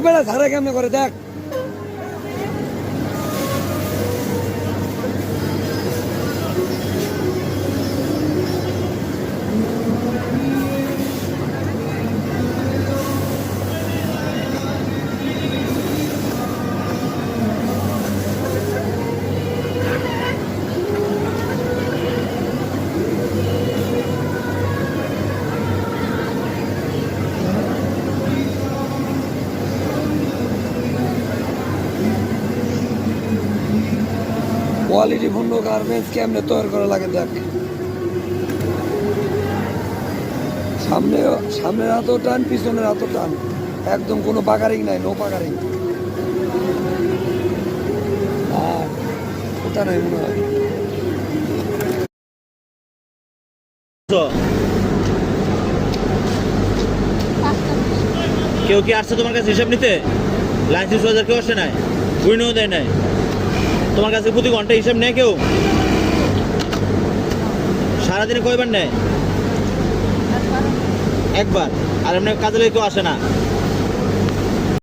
বেটা ধারা কেমনে করে দেখ। কোয়ালিটি পূর্ণ গার্মেন্টস কেমনে তৈরি করা লাগে দেখ। সামনের হাতও টান, পিছনের হাতও টান, একদম কোনো পাকারিং নাই, নো পাকারিং। ওটা নাই মনে হয়। কেউ কি আসছে তোমার কাছে হিসাব নিতে? লাইসেন্স বাজার কেউ আসে নাই, উইনও দেয় নাই তোমার কাছে? প্রতি ঘন্টা হিসাব নেয় কেউ? সারাদিনে কয়বার নেয়? একবার। আর এমনি কাজে কেউ আসে না?